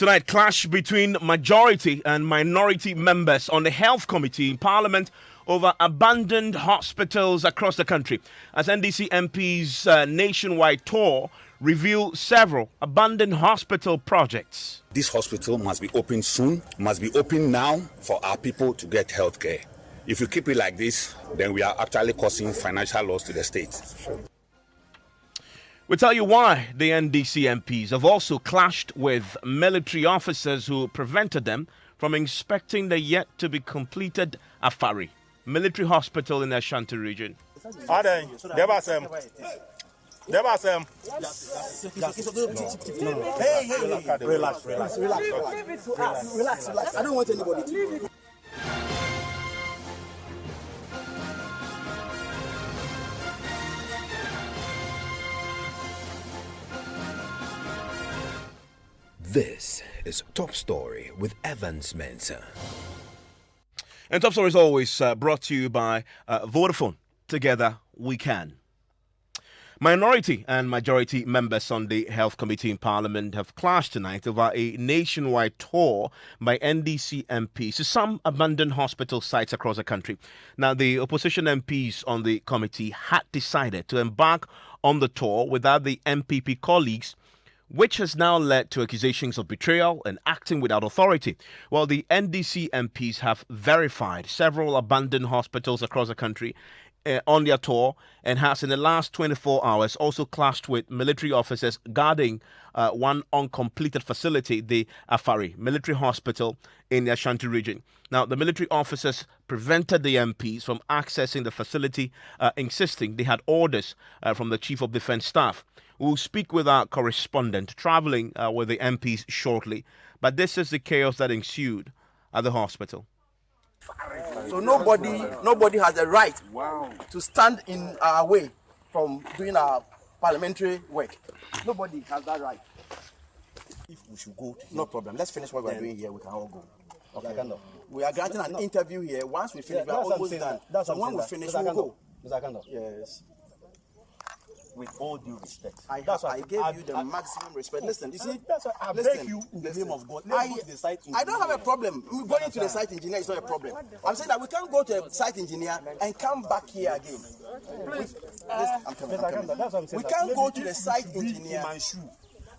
Tonight, clash between majority and minority members on the Health Committee in Parliament over abandoned hospitals across the country, as NDC MPs' nationwide tour reveal several abandoned hospital projects. This hospital must be open soon, must be open now for our people to get health care. If you keep it like this, then we are actually causing financial loss to the state. We'll tell you why the NDC MPs have also clashed with military officers who prevented them from inspecting the yet-to-be-completed Afari military hospital in the Ashanti region. Hey, relax. I don't want anybody to. This is Top Story with Evans Mensah. And Top Story is always brought to you by Vodafone. Together we can. Minority and majority members on the Health Committee in Parliament have clashed tonight over a nationwide tour by NDC MPs to some abandoned hospital sites across the country. Now, the opposition MPs on the committee had decided to embark on the tour without the MPP colleagues, which has now led to accusations of betrayal and acting without authority. Well, the NDC MPs have verified several abandoned hospitals across the country on their tour and has in the last 24 hours also clashed with military officers guarding one uncompleted facility, the Afari military hospital in the Ashanti region. Now, the military officers prevented the MPs from accessing the facility, insisting they had orders from the Chief of Defence Staff. We'll speak with our correspondent traveling with the MPs shortly. But this is the chaos that ensued at the hospital. So nobody has a right to stand in our way from doing our parliamentary work. Nobody has that right. If we should go, no problem. Let's finish what we're doing here. We can all go. Okay. We are granting an interview here. Once we finish, we're almost done. So when we finish, we'll go. Yes. With all due respect, I gave you the maximum respect. Listen, you see, I beg you in the name of God. I don't have a problem. Going to the site engineer is not a problem. I'm saying that we can't go to a site engineer and come back here again. Please, I'm coming. We can't go to the site engineer.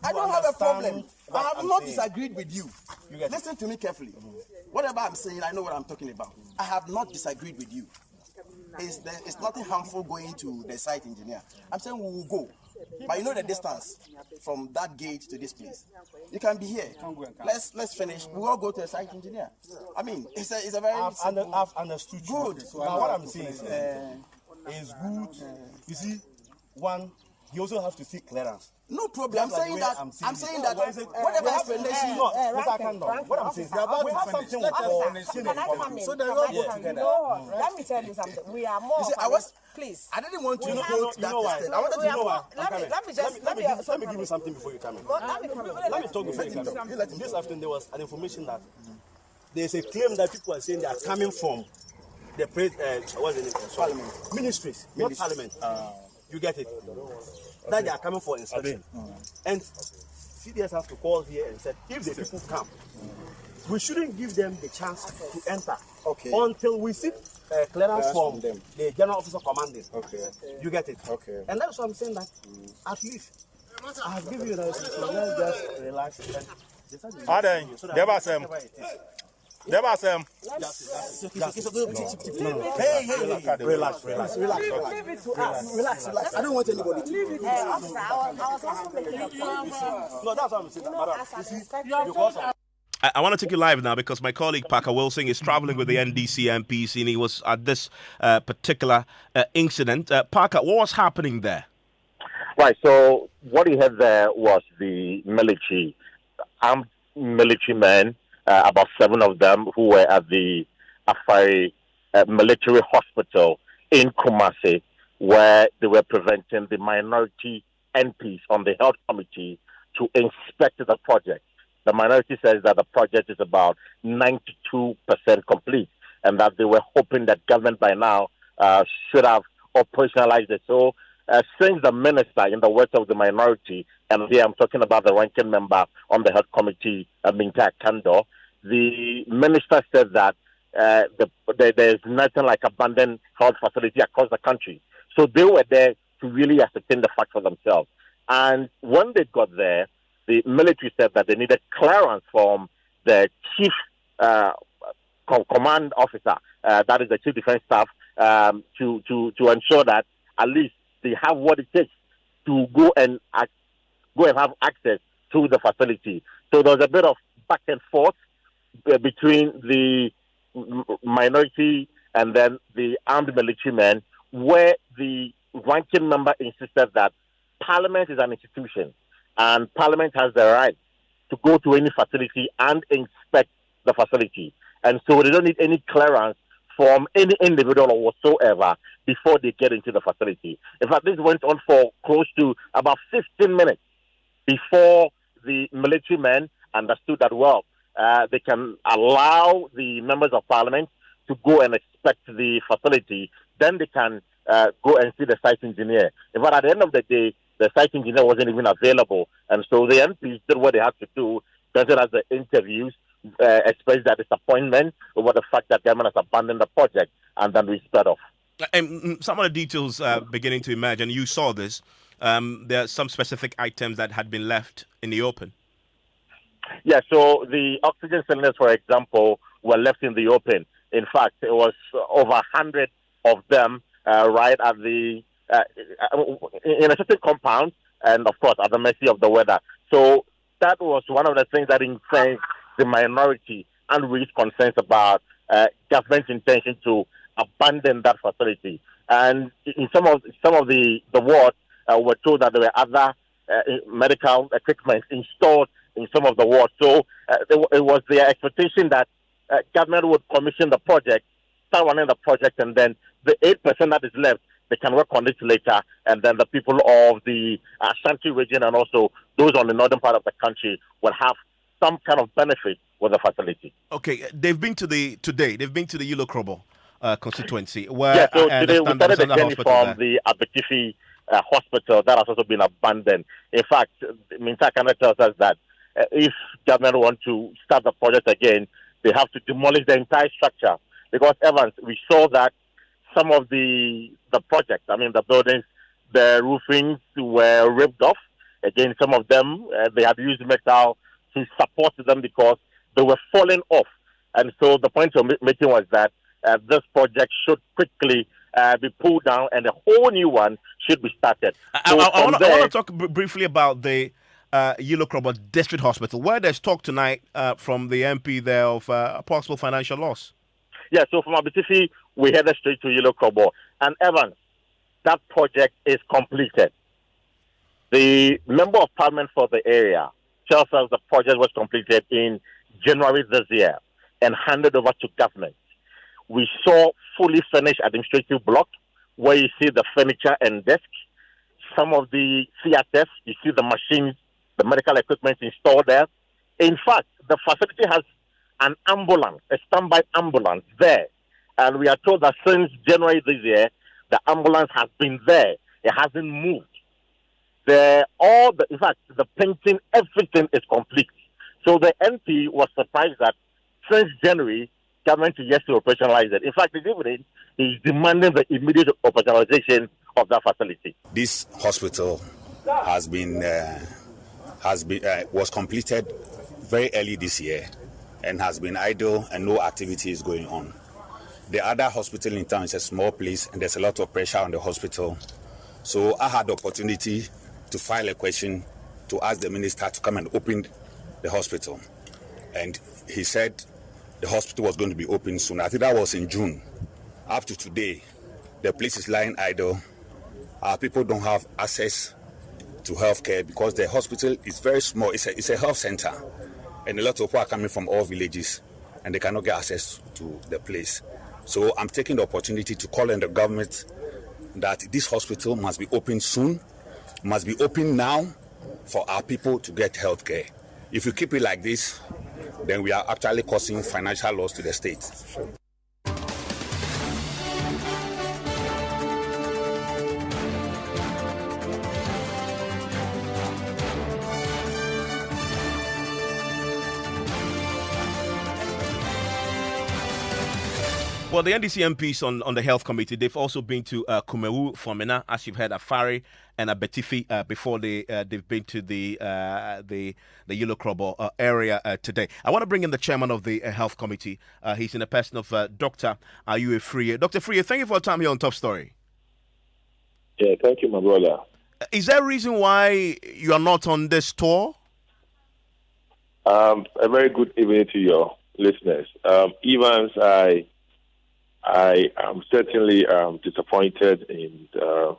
I don't have a problem. I have not disagreed with you. Listen to me carefully. Whatever I'm saying, I know what I'm talking about. I have not disagreed with you. It's nothing harmful going to the site engineer. I'm saying we will go. But you know the distance from that gate to this place. You can be here. Let's finish. We will go to the site engineer. I mean, it's a very I've understood good. So but what I'm saying is good. You see, one, you also have to seek clearance. No problem. I'm saying that whatever explanation. What I'm saying is we have something so that we all go together. Let me tell you something. We are more. Please. I didn't want to quote that. I wanted to know. Let me give you something before you come in. Let me talk before you come in. This afternoon there was an information that there's a claim that people are saying they are coming from the Parliament ministries, not Parliament. You get it? That they are coming for inspection. And CDS have to call here and said, if the people come, we shouldn't give them the chance to enter until we seek clearance from them, the general officer commanding. You get it? And that's why I'm saying that at least I have given you that, so let's just relax. Relax. I don't want anybody to. No, that's what I'm saying. I want to take you live now because my colleague Parker Wilson is traveling with the NDC MPs and he was at this particular incident. Parker, what was happening there? Right, so what he had there was the armed military men, about 7 of them who were at the Afari military hospital in Kumasi, where they were preventing the minority MPs on the health committee to inspect the project. The minority says that the project is about 92% complete and that they were hoping that government by now should have operationalized it. So since the minister, in the words of the minority, and here I'm talking about the ranking member on the health committee, Minta Kando, the minister said that there's nothing like abandoned health facility across the country. So they were there to really ascertain the facts for themselves. And when they got there, the military said that they needed clearance from the chief command officer, that is the chief defense staff, to ensure that at least they have what it takes to go and have access to the facility. So there was a bit of back and forth between the minority and then the armed military men, where the ranking member insisted that Parliament is an institution and Parliament has the right to go to any facility and inspect the facility. And so they don't need any clearance from any individual or whatsoever before they get into the facility. In fact, this went on for close to about 15 minutes before the military men understood that, well, they can allow the members of Parliament to go and inspect the facility. Then they can go and see the site engineer. In fact, at the end of the day, the site engineer wasn't even available. And so the MPs did what they had to do, presented as the interviews, expressed their disappointment over the fact that government has abandoned the project, and then we sped off. And some of the details beginning to emerge, and you saw this. There are some specific items that had been left in the open. Yeah, so the oxygen cylinders, for example, were left in the open. In fact, it was over 100 of them right at the in a certain compound, and of course at the mercy of the weather. So that was one of the things that increased the minority and raised concerns about government's intention to abandon that facility. And in some of the wards, were told that there were other medical equipment installed in some of the wards. So it was their expectation that government would commission the project, start running the project, and then the 8% that is left, they can work on it later, and then the people of the Ashanti region and also those on the northern part of the country will have some kind of benefit with the facility. Okay, they've been to the Yilo Krobo constituency, where yeah, so today we started the journey from the Abetifi hospital that has also been abandoned. In fact, Minta Kanda tells us that if government want to start the project again, they have to demolish the entire structure. Because, Evans, we saw that some of the projects, the buildings, the roofings were ripped off. Again, some of them, they had used metal to support them because they were falling off. And so the point you're making was that this project should quickly be pulled down and a whole new one should be started. So I want to talk briefly about the Yilo Krobo District Hospital, where there's talk tonight from the MP there of a possible financial loss. Yeah, so from Abitifi, we headed straight to Yilo Krobo. And Evans, that project is completed. The Member of Parliament for the area tells us the project was completed in January this year and handed over to government. We saw fully finished administrative block where you see the furniture and desks. Some of the theaters, you see the machines, the medical equipment installed there. In fact, the facility has an ambulance, a standby ambulance there. And we are told that since January this year, the ambulance has been there. It hasn't moved. In fact, the painting, everything is complete. So the MP was surprised that since January, government is yet to operationalize it. In fact, this evening, he's demanding the immediate operationalization of that facility. This hospital was completed very early this year and has been idle and no activity is going on. The other hospital in town is a small place and there's a lot of pressure on the hospital. So I had the opportunity to file a question to ask the minister to come and open the hospital. And he said the hospital was going to be open soon. I think that was in June. Up to today, the place is lying idle. Our people don't have access to healthcare because the hospital is very small. It's a health center. And a lot of people are coming from all villages and they cannot get access to the place. So I'm taking the opportunity to call on the government that this hospital must be open soon, must be open now for our people to get healthcare. If we keep it like this, then we are actually causing financial loss to the state. Well, the NDC MPs on the health committee, they've also been to Kumewu, Fomena, as you've heard, Afari and Betifi before they've been to the Yellow Krobo area today. I want to bring in the chairman of the health committee. He's in the person of Dr. Ayue Friye. Dr. Friye, thank you for your time here on Top Story. Yeah, thank you, my brother. Is there a reason why you are not on this tour? A very good evening to your listeners. Evans, I am certainly disappointed in the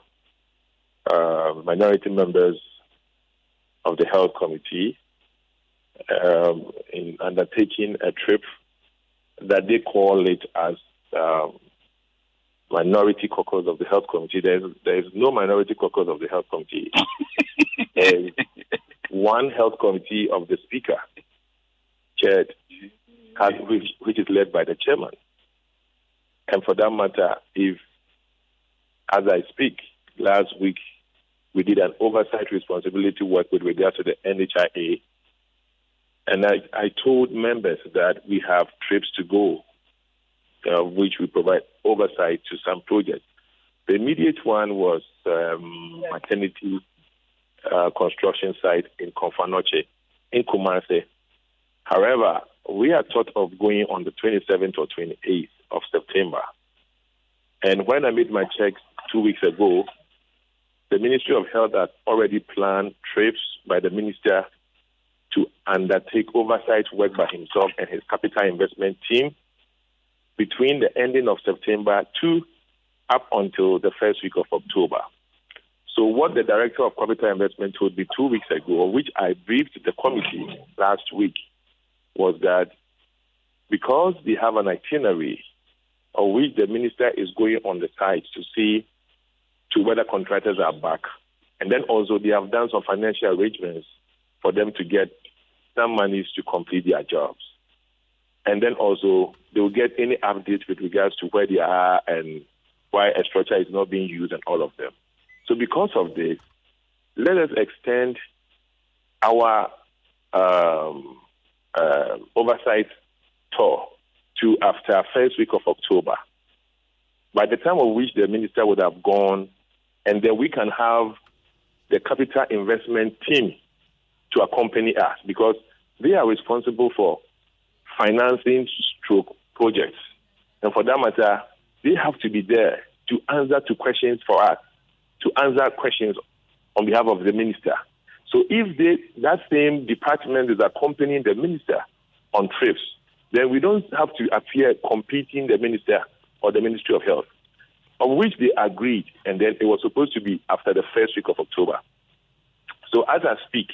minority members of the health committee in undertaking a trip that they call it as minority caucus of the health committee. There is no minority caucus of the health committee. There is one health committee of the speaker, chaired, which is led by the chairman. And for that matter, if, as I speak, last week we did an oversight responsibility work with regard to the NHIA, and I told members that we have trips to go, which we provide oversight to some projects. The immediate one was maternity construction site in Konfanoche, in Kumase. However, we are thought of going on the 27th or 28th of September. And when I made my checks 2 weeks ago, the Ministry of Health had already planned trips by the minister to undertake oversight work by himself and his capital investment team between the ending of September to up until the first week of October. So what the Director of Capital Investment told me 2 weeks ago, which I briefed the committee last week, was that because they have an itinerary of which the minister is going on the site to see to whether contractors are back, and then also they have done some financial arrangements for them to get some monies to complete their jobs. And then also they will get any updates with regards to where they are and why a structure is not being used and all of them. So because of this, let us extend our oversight tour to after first week of October, by the time of which the minister would have gone, and then we can have the capital investment team to accompany us, because they are responsible for financing stroke projects. And for that matter, they have to be there to answer to questions for us, to answer questions on behalf of the minister. So if that same department is accompanying the minister on trips, then we don't have to appear competing the minister or the Ministry of Health, of which they agreed, and then it was supposed to be after the first week of October. So as I speak,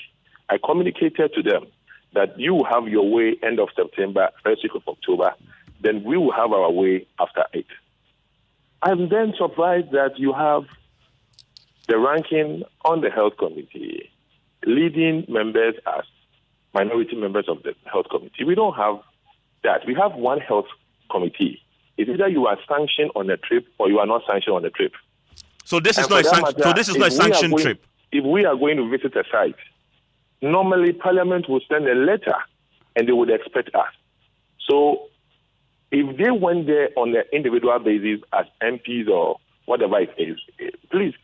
I communicated to them that you will have your way end of September, first week of October, then we will have our way after it. I'm then surprised that you have the ranking on the health committee, leading members as minority members of the health committee. We don't have that. We have one health committee. It's either you are sanctioned on a trip or you are not sanctioned on the trip. So this is not a sanctioned trip. If we are going to visit a site, normally Parliament will send a letter and they would expect us. So if they went there on an individual basis as MPs or whatever it is, please,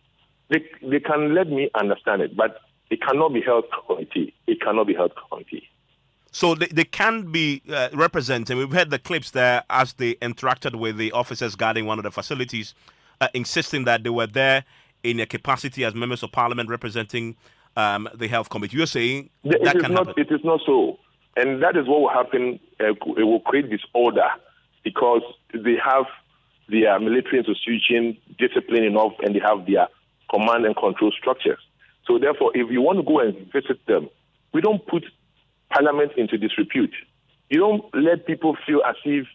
they can let me understand it, but it cannot be health committee. It cannot be health committee. So they can be represented. We've heard the clips there as they interacted with the officers guarding one of the facilities, insisting that they were there in a capacity as members of parliament representing the health committee. You're saying that can happen? It is not so. And that is what will happen. It will create disorder because they have their military institution discipline enough and they have their command and control structures. So therefore, if you want to go and visit them, we don't put Parliament into disrepute. You don't let people feel as if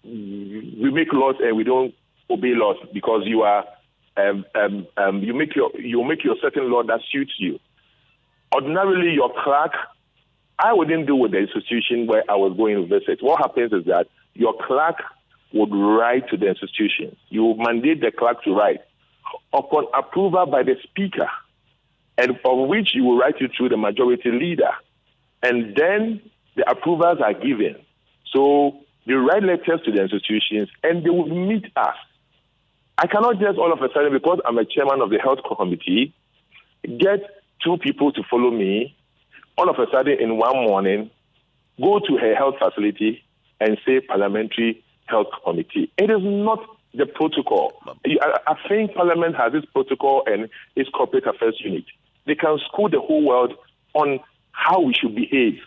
we make laws and we don't obey laws because you are you make your certain law that suits you. Ordinarily, your clerk, I wouldn't deal with the institution where I was going to visit. What happens is that your clerk would write to the institution. You would mandate the clerk to write upon approval by the speaker, and of which you will write it through the majority leader. And then the approvals are given. So They write letters to the institutions, and they will meet us. I cannot just all of a sudden, because I'm a chairman of the health committee, get 2 people to follow me, all of a sudden in one morning, go to her health facility and say parliamentary health committee. It is not the protocol. I think Parliament has its protocol and its corporate affairs unit. They can school the whole world on how we should behave,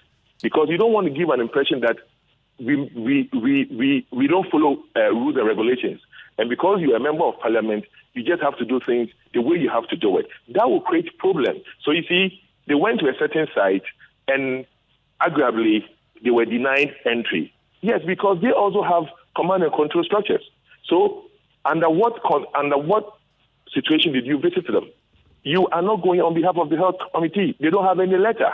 because you don't want to give an impression that we don't follow rules and regulations. And because you're a member of Parliament, you just have to do things the way you have to do it. That will create problems. So you see, they went to a certain site and arguably they were denied entry. Yes, because they also have command and control structures. So under what situation did you visit them? You are not going on behalf of the health committee. They don't have any letter.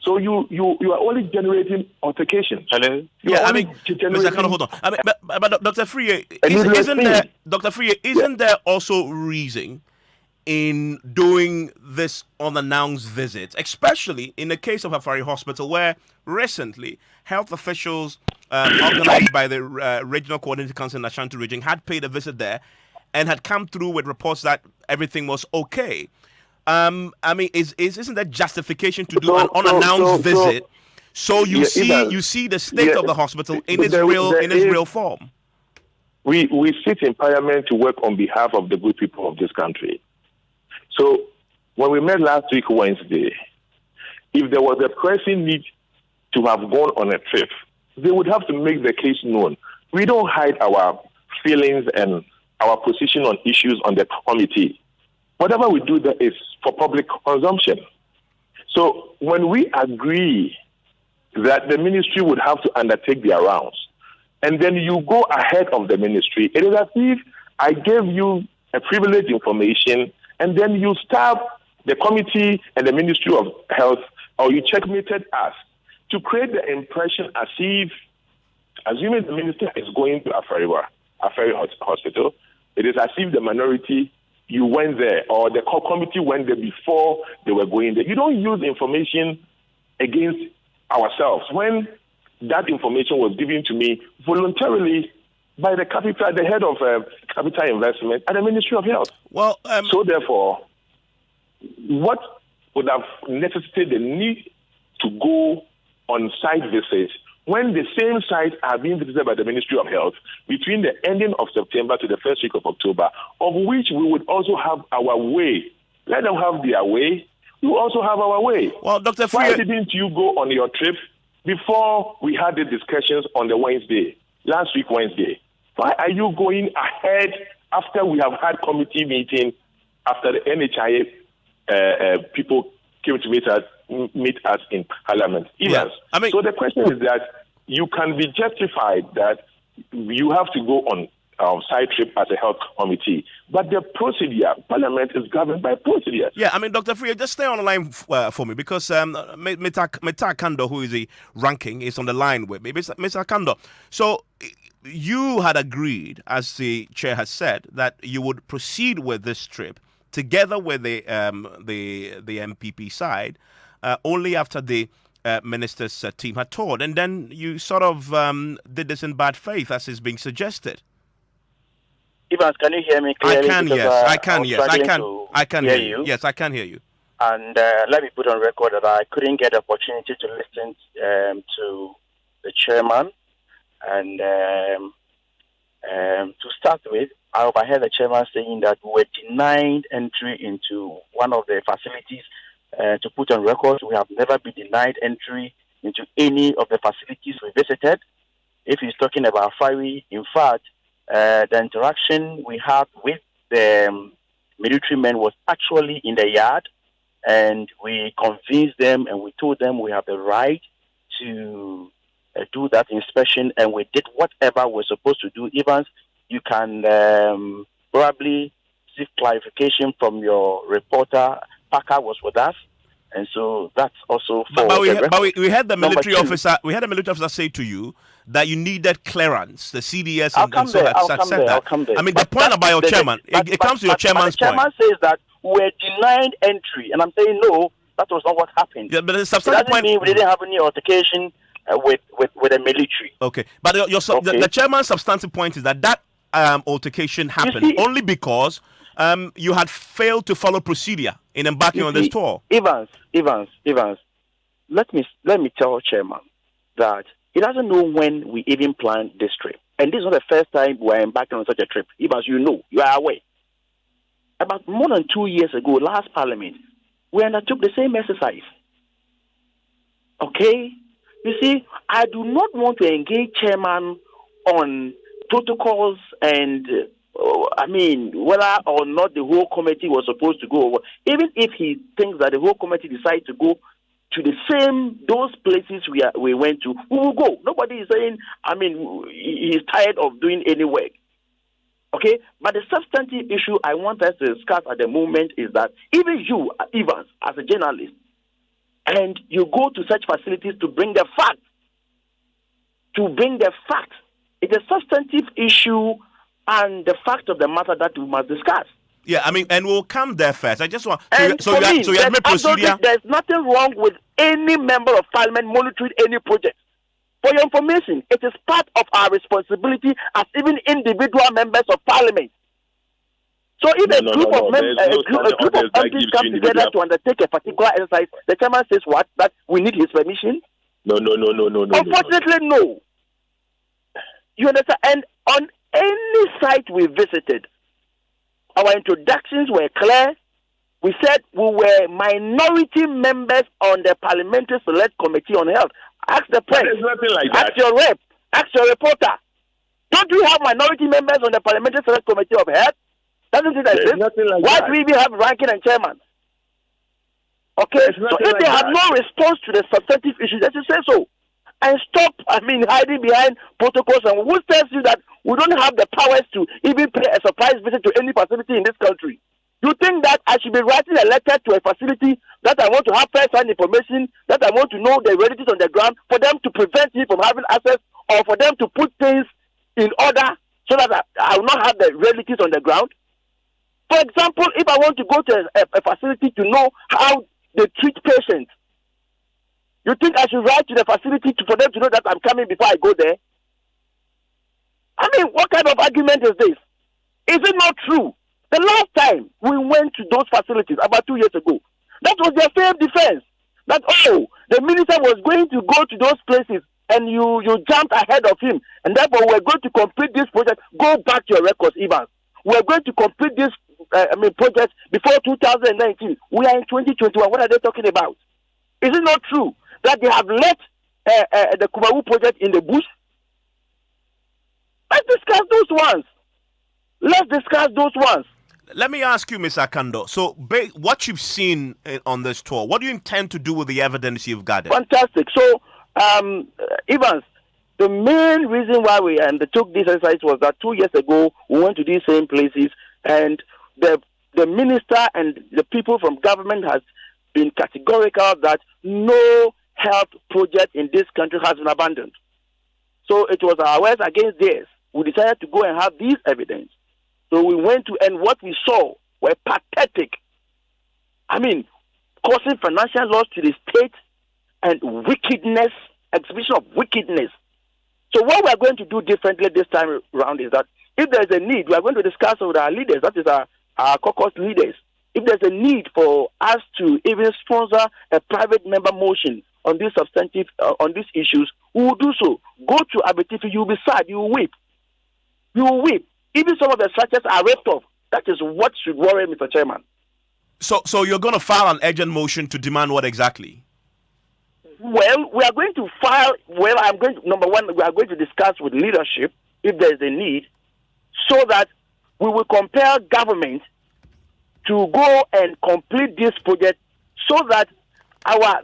So you are only generating altercation. Hello? Mr. Kano, hold on. But Dr. Friye, isn't there also reason in doing this unannounced visit, especially in the case of Afari Hospital, where recently health officials organized by the Regional Coordinating Council in Ashanti region had paid a visit there and had come through with reports that everything was okay? Isn't that justification to do an unannounced visit? So you see the state of the hospital in its real form. We sit in Parliament to work on behalf of the good people of this country. So when we met last week Wednesday, if there was a pressing need to have gone on a trip, they would have to make the case known. We don't hide our feelings and our position on issues on the committee. Whatever we do there is for public consumption. So when we agree that the ministry would have to undertake their rounds, and then you go ahead of the ministry, it is as if I gave you a privileged information, and then you stab the committee and the Ministry of Health, or you checkmated us to create the impression as if, assuming the minister is going to Afari Hospital, it is as if the minority, you went there, or the committee went there before they were going there. You don't use information against ourselves. When that information was given to me voluntarily by the head of capital investment at the Ministry of Health. Well, so therefore, what would have necessitated the need to go on site visits when the same sites are being visited by the Ministry of Health between the ending of September to the first week of October, of which we would also have our way. Let them have their way. We also have our way. Well, Dr. Why didn't you go on your trip before we had the discussions on the last week Wednesday? Why are you going ahead after we have had committee meeting, after the NHIA people came to meet us in Parliament? Yeah. So the question is that you can be justified that you have to go on side trip as a health committee, but the procedure, Parliament is governed by procedures. Yeah, Dr. Friye, just stay on the line for me, because Mr. Kando, who is the ranking, is on the line with me. Mr. Kando, so you had agreed, as the chair has said, that you would proceed with this trip together with the MPP side only after the minister's team had toured, and then you sort of did this in bad faith, as is being suggested. Evans, can you hear me clearly? I can hear you. Yes, I can hear you. And let me put on record that I couldn't get the opportunity to listen to the chairman. And to start with, I overheard the chairman saying that we were denied entry into one of the facilities. To put on record, we have never been denied entry into any of the facilities we visited. If he's talking about Afari, in fact, the interaction we had with the military men was actually in the yard, and we convinced them and we told them we have the right to do that inspection, and we did whatever we're supposed to do. Evans, you can probably seek clarification from your reporter. Parker was with us, and so that's also for. But we had the military officer. We had a military officer say to you that you needed clearance. The CDS I'll come there. The point about your chairman, it comes to your chairman's point. The chairman says that we're denied entry, and I'm saying no, that was not what happened. Yeah, but the substantive point. Mean we didn't have any altercation. with the military. Okay, but the chairman's substantive point is that altercation happened only because you had failed to follow procedure in embarking on this tour. Evans, let me tell Chairman that he doesn't know when we even planned this trip. And this is not the first time we're embarking on such a trip. Evans, you are aware. About more than 2 years ago, last Parliament, we undertook the same exercise. Okay? You see, I do not want to engage Chairman on protocols and, whether or not the whole committee was supposed to go over. Even if he thinks that the whole committee decides to go to those places we went to, we will go. Nobody is saying, he's tired of doing any work. Okay? But the substantive issue I want us to discuss at the moment is that even you, Evans, as a journalist, and you go to such facilities to bring the facts. It's a substantive issue and the fact of the matter that we must discuss. Yeah, and we'll come there first. I just want... There's nothing wrong with any member of parliament monitoring any project. For your information, it is part of our responsibility as even individual members of parliament. So if a group of MPs come together to undertake a particular exercise, the chairman says what? That we need his permission? No. Unfortunately, no. You understand? And on any site we visited, our introductions were clear. We said we were minority members on the Parliamentary Select Committee on Health. Ask the press. There's nothing like that. Ask your rep. Ask your reporter. Don't we have minority members on the Parliamentary Select Committee of Health? Doesn't it exist? Why do we even have ranking and chairman? Okay, so if they have no response to the substantive issues, they should say so. And stop, hiding behind protocols. And who tells you that we don't have the powers to even pay a surprise visit to any facility in this country? You think that I should be writing a letter to a facility that I want to have first-hand information, that I want to know the realities on the ground, for them to prevent me from having access, or for them to put things in order so that I will not have the realities on the ground? For example, if I want to go to a facility to know how they treat patients, you think I should write to the facility for them to know that I'm coming before I go there? What kind of argument is this? Is it not true? The last time we went to those facilities, about 2 years ago, that was their same defense. That, the minister was going to go to those places and you jumped ahead of him. And therefore, we're going to complete this project. Go back to your records, Evans. We're going to complete this project before 2019. We are in 2021. What are they talking about? Is it not true that they have left the Kumawu project in the bush? Let's discuss those ones. Let me ask you, Mr. Akando. So, what you've seen on this tour, what do you intend to do with the evidence you've gathered? Fantastic. So, Evans, the main reason why we undertook this exercise was that 2 years ago we went to these same places, and the minister and the people from government has been categorical that no health project in this country has been abandoned. So it was our words against theirs. We decided to go and have these evidence. So we went to, and what we saw were pathetic. Causing financial loss to the state and wickedness, exhibition of wickedness. So what we are going to do differently this time around is that if there is a need, we are going to discuss with our leaders, that is our caucus leaders. If there's a need for us to even sponsor a private member motion on this substantive, on these issues, we will do so. Go to Abetifi, you will be sad, you will weep. You will weep. Even some of the structures are ripped off. That is what should worry Mr. Chairman. So you're going to file an urgent motion to demand what exactly? Well, we are going to file, number one, we are going to discuss with leadership if there is a need, so that we will compel government to go and complete this project, so that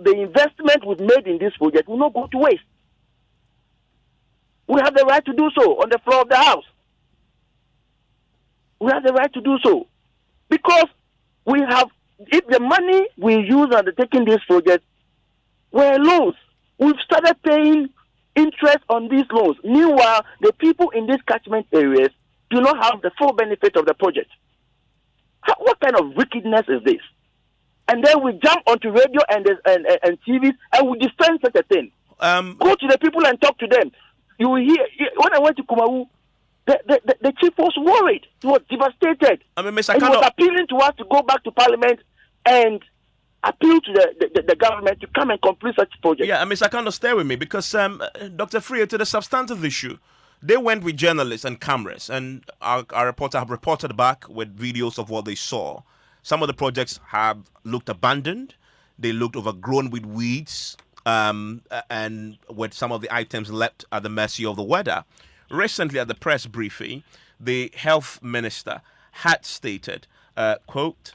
the investment we've made in this project will not go to waste. We have the right to do so on the floor of the House. We have the right to do so. Because if the money we use undertaking this project were loans, we've started paying interest on these loans. Meanwhile, the people in these catchment areas do not have the full benefit of the project. What kind of wickedness is this? And then we jump onto radio and TV and we defend such a thing. Go to the people and talk to them. You will hear. When I went to Kumawu, the chief was worried. He was devastated. I mean, Mr. And he was appealing to us to go back to Parliament and appeal to the government to come and complete such projects. Yeah, Mr. Kando, stay with me because Dr. Freer, to the substantive issue, they went with journalists and cameras, and our reporter have reported back with videos of what they saw. Some of the projects have looked abandoned. They looked overgrown with weeds, and with some of the items left at the mercy of the weather. Recently, at the press briefing, the health minister had stated, quote,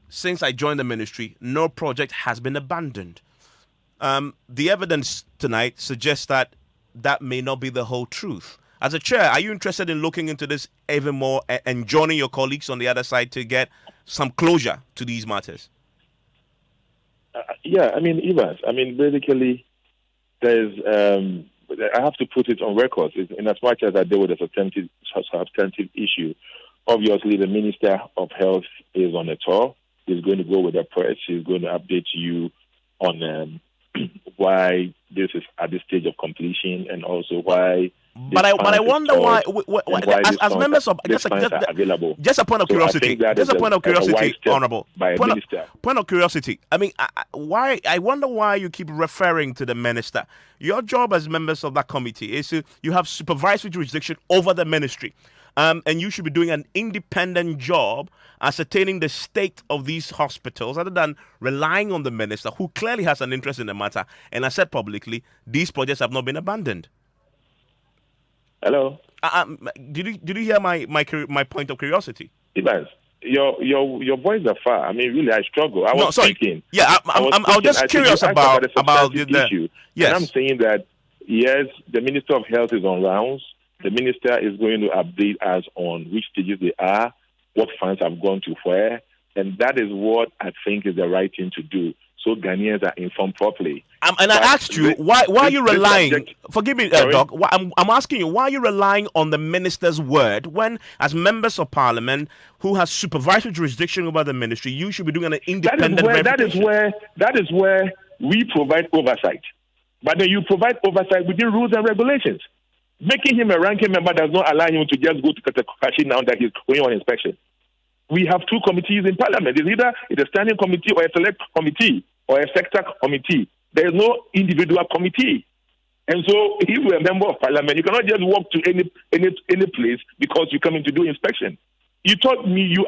"Since I joined the ministry, no project has been abandoned." The evidence tonight suggests that may not be the whole truth. As a chair, are you interested in looking into this even more and joining your colleagues on the other side to get some closure to these matters? Yeah, I mean, Evans, basically, there's, I have to put it on record, in as much as I deal with a substantive issue. Obviously, the Minister of Health is on a tour. He's going to go with the press. He's going to update you on why this is at this stage of completion and also why. But I wonder why as members of just a point of curiosity, honourable point of curiosity. I mean, I wonder why you keep referring to the minister. Your job as members of that committee is you have supervisory jurisdiction over the ministry, and you should be doing an independent job ascertaining the state of these hospitals rather than relying on the minister, who clearly has an interest in the matter. And I said publicly, these projects have not been abandoned. Hello. Did you hear my point of curiosity? Evans, your voice are far. I mean, really, I struggle. I was thinking. Yeah, I'm just curious about the issue. Yes. And I'm saying that yes, the Minister of Health is on rounds. The minister is going to update us on which stages they are, what funds have gone to where, and that is what I think is the right thing to do, so Ghanaians are informed properly. And I asked you, why are you relying, forgive me, Doc, I'm asking you, why are you relying on the minister's word when, as members of parliament who has supervisory jurisdiction over the ministry, you should be doing an independent verification? That is where we provide oversight. But then you provide oversight within rules and regulations. Making him a ranking member does not allow him to just go to Katakashi now that he's going on inspection. We have two committees in parliament. It's either a standing committee or a select committee or a sector committee. There is no individual committee. And so if you're a member of parliament, you cannot just walk to any place because you're coming to do inspection. You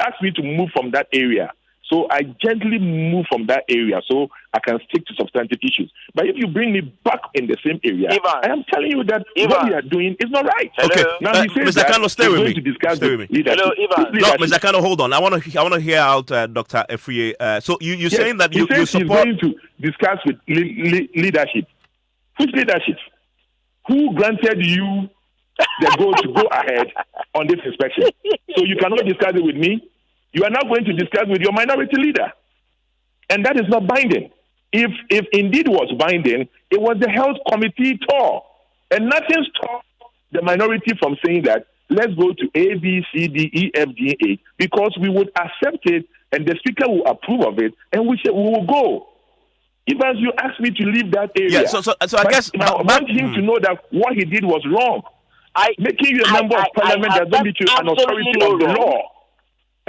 asked me to move from that area. So I gently move from that area so I can stick to substantive issues. But if you bring me back in the same area, I am telling you that what we are doing is not right. Okay, now he says Mr. Kano, stay with me. To discuss stay with me. Leadership. Hello, Ivan. No, Mr. Kano, hold on. I want to hear out Dr. Efriye. So you're saying that you support? He's going to discuss with leadership. Which leadership? Who granted you the goal to go ahead on this inspection? So you cannot discuss it with me. You are now going to discuss with your minority leader. And that is not binding. If indeed was binding, it was the health committee tour. And nothing stopped the minority from saying that let's go to A, B, C, D, E, F, G, H, because we would accept it and the speaker will approve of it and we will go. Even as you asked me to leave that area. Yeah, so I guess I want him to know that what he did was wrong. Making you a member of parliament does not make you an authority of the law.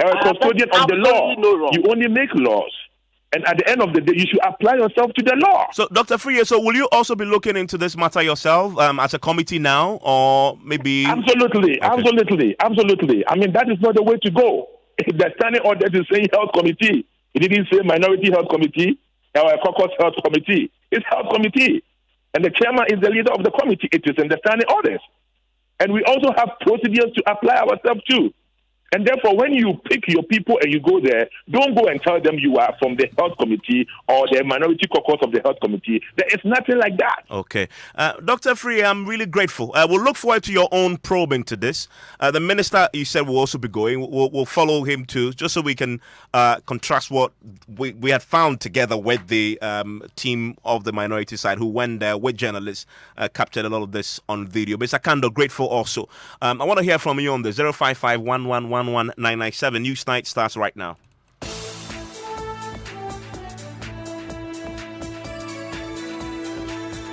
A custodian of the law. You only make laws. And at the end of the day, you should apply yourself to the law. So, Dr. Freer, so will you also be looking into this matter yourself as a committee now, or maybe? Absolutely. I mean, that is not the way to go. The standing order is saying health committee. It didn't say minority health committee or a caucus health committee. It's health committee. And the chairman is the leader of the committee. It is in the standing orders. And we also have procedures to apply ourselves to. And therefore, when you pick your people and you go there, don't go and tell them you are from the health committee or the minority caucus of the health committee. There is nothing like that. Okay. Dr. Freer, I'm really grateful. We'll look forward to your own probe into this. The minister, you said, will also be going. We'll follow him too, just so we can contrast what we had found together with the team of the minority side who went there with journalists, captured a lot of this on video. Mr. Kando, grateful also. I want to hear from you on the 055-111-997. News Night starts right now.